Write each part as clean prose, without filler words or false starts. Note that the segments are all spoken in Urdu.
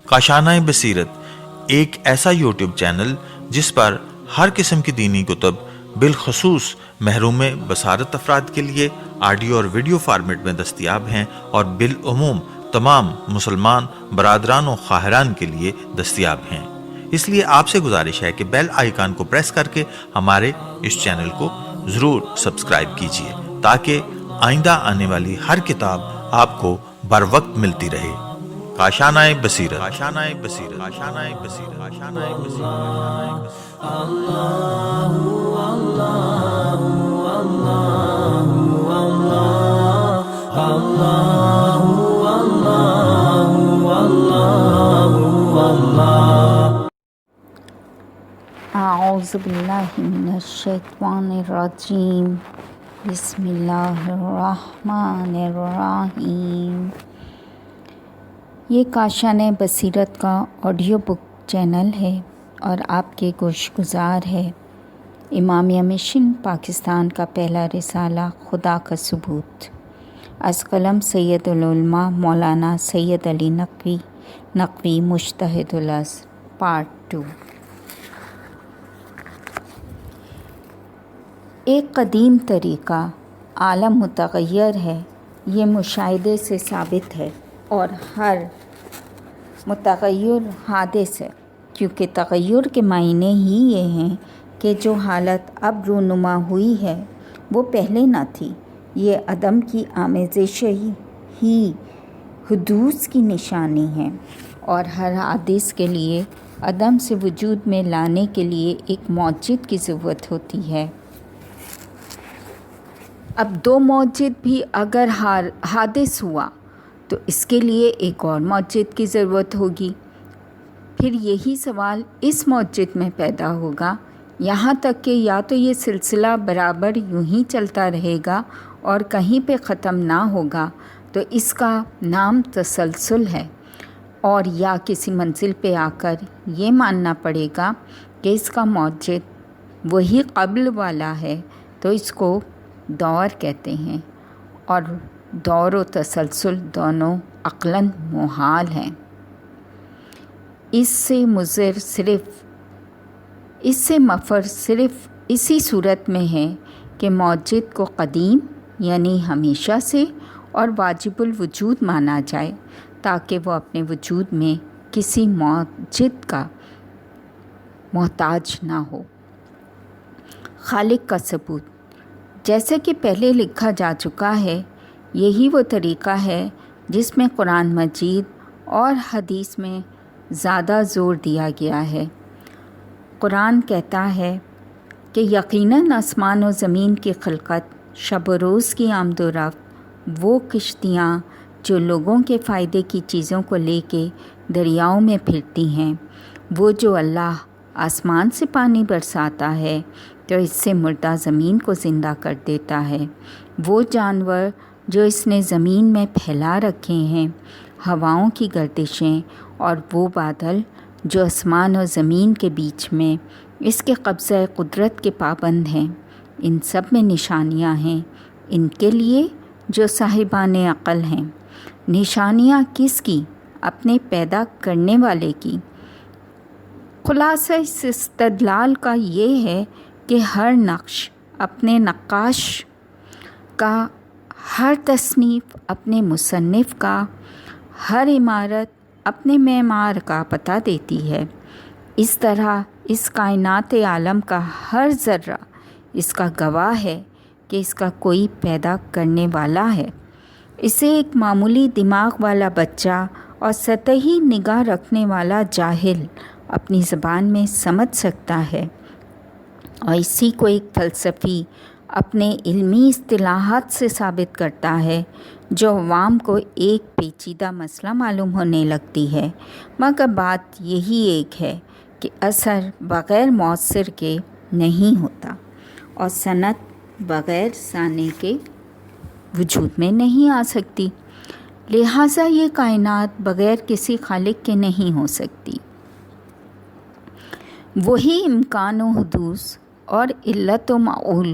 کاشانۂ بصیرت ایک ایسا یوٹیوب چینل جس پر ہر قسم کی دینی کتب بالخصوص محروم بصارت افراد کے لیے آڈیو اور ویڈیو فارمیٹ میں دستیاب ہیں اور بالعموم تمام مسلمان برادران و خواہران کے لیے دستیاب ہیں۔ اس لیے آپ سے گزارش ہے کہ بیل آئیکن کو پریس کر کے ہمارے اس چینل کو ضرور سبسکرائب کیجیے تاکہ آئندہ آنے والی ہر کتاب آپ کو بر وقت ملتی رہے۔ کاشانۂ بصیرت، کاشانۂ بصیرت، کاشانۂ بصیرت، کاشانۂ بصیرت۔ اعوذ باللہ من الشیطان الرجیم، بسم اللہ الرحمن الرحیم۔ یہ کاشانۂ بصیرت کا آڈیو بک چینل ہے اور آپ کے گوش گزار ہے۔ امامیہ مشن پاکستان کا پہلا رسالہ خدا کا ثبوت، از قلم سید العلماء مولانا سید علی نقوی مجتہد الازہر، پارٹ 2۔ ایک قدیم طریقہ عالم متغیر ہے، یہ مشاہدے سے ثابت ہے، اور ہر متغیر حادث ہے، کیونکہ تغیر کے معنی ہی یہ ہیں کہ جو حالت اب رونما ہوئی ہے وہ پہلے نہ تھی۔ یہ عدم کی آمیزش ہی حدوث کی نشانی ہے، اور ہر حادث کے لیے عدم سے وجود میں لانے کے لیے ایک موجد کی ضرورت ہوتی ہے۔ اب دو موجد بھی اگر حادث ہوا تو اس کے لیے ایک اور موجد کی ضرورت ہوگی۔ پھر یہی سوال اس موجد میں پیدا ہوگا، یہاں تک کہ یا تو یہ سلسلہ برابر یوں ہی چلتا رہے گا اور کہیں پہ ختم نہ ہوگا تو اس کا نام تسلسل ہے، اور یا کسی منزل پہ آ کر یہ ماننا پڑے گا کہ اس کا موجد وہی قبل والا ہے، تو اس کو دور کہتے ہیں، اور دور و تسلسل دونوں عقلاً محال ہیں۔ اس سے مفر صرف اسی صورت میں ہے کہ موجد کو قدیم یعنی ہمیشہ سے اور واجب الوجود مانا جائے، تاکہ وہ اپنے وجود میں کسی موجد کا محتاج نہ ہو۔ خالق کا ثبوت، جیسے کہ پہلے لکھا جا چکا ہے، یہی وہ طریقہ ہے جس میں قرآن مجید اور حدیث میں زیادہ زور دیا گیا ہے۔ قرآن کہتا ہے کہ یقیناً آسمان و زمین کی خلقت، شب و روز کی آمد و رفت، وہ کشتیاں جو لوگوں کے فائدے کی چیزوں کو لے کے دریاؤں میں پھرتی ہیں، وہ جو اللہ آسمان سے پانی برساتا ہے تو اس سے مردہ زمین کو زندہ کر دیتا ہے، وہ جانور جو اس نے زمین میں پھیلا رکھے ہیں، ہواؤں کی گردشیں، اور وہ بادل جو آسمان اور زمین کے بیچ میں اس کے قبضہ قدرت کے پابند ہیں، ان سب میں نشانیاں ہیں ان کے لیے جو صاحبان عقل ہیں۔ نشانیاں کس کی؟ اپنے پیدا کرنے والے کی۔ خلاصہ اس استدلال کا یہ ہے کہ ہر نقش اپنے نقاش کا، ہر تصنیف اپنے مصنف کا، ہر عمارت اپنے معمار کا پتہ دیتی ہے۔ اس طرح اس کائنات عالم کا ہر ذرہ اس کا گواہ ہے کہ اس کا کوئی پیدا کرنے والا ہے۔ اسے ایک معمولی دماغ والا بچہ اور سطحی نگاہ رکھنے والا جاہل اپنی زبان میں سمجھ سکتا ہے، اور اسی کو ایک فلسفی اپنے علمی اصطلاحات سے ثابت کرتا ہے جو عوام کو ایک پیچیدہ مسئلہ معلوم ہونے لگتی ہے، مگر بات یہی ایک ہے کہ اثر بغیر مؤثر کے نہیں ہوتا، اور صنعت بغیر صانع کے وجود میں نہیں آ سکتی، لہٰذا یہ کائنات بغیر کسی خالق کے نہیں ہو سکتی۔ وہی امکان و حدوث اور علت و معول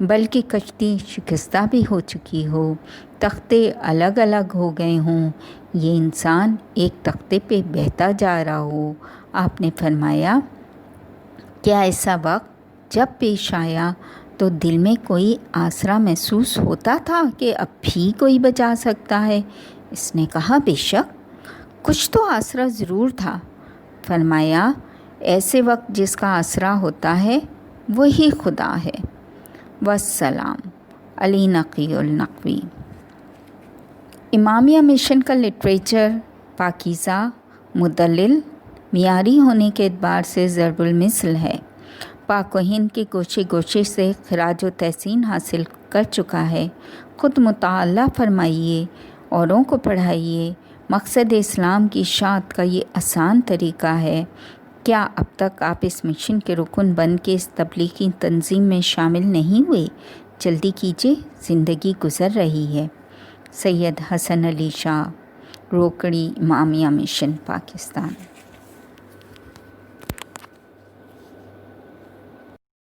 بلکہ کشتی شکستہ بھی ہو چکی ہو، تختے الگ الگ ہو گئے ہوں، یہ انسان ایک تختے پہ بہتا جا رہا ہو۔ آپ نے فرمایا، کیا ایسا وقت جب پیش آیا تو دل میں کوئی آسرا محسوس ہوتا تھا کہ اب بھی کوئی بچا سکتا ہے؟ اس نے کہا، بے شک کچھ تو آسرا ضرور تھا۔ فرمایا، ایسے وقت جس کا آسرا ہوتا ہے وہی خدا ہے۔ والسلام، علی نقی النقوی۔ امامیہ مشن کا لٹریچر پاکیزہ، مدلل، معیاری ہونے کے اعتبار سے ضرب المثل ہے۔ پاک و ہند کے گوشے گوشے سے خراج و تحسین حاصل کر چکا ہے۔ خود مطالعہ فرمائیے، اوروں کو پڑھائیے۔ مقصد اسلام کی اشاعت کا یہ آسان طریقہ ہے۔ کیا اب تک آپ اس مشن کے رکن بن کے اس تبلیغی تنظیم میں شامل نہیں ہوئے؟ جلدی کیجیے، زندگی گزر رہی ہے۔ سید حسن علی شاہ، روکڑی، امامیہ مشن، پاکستان۔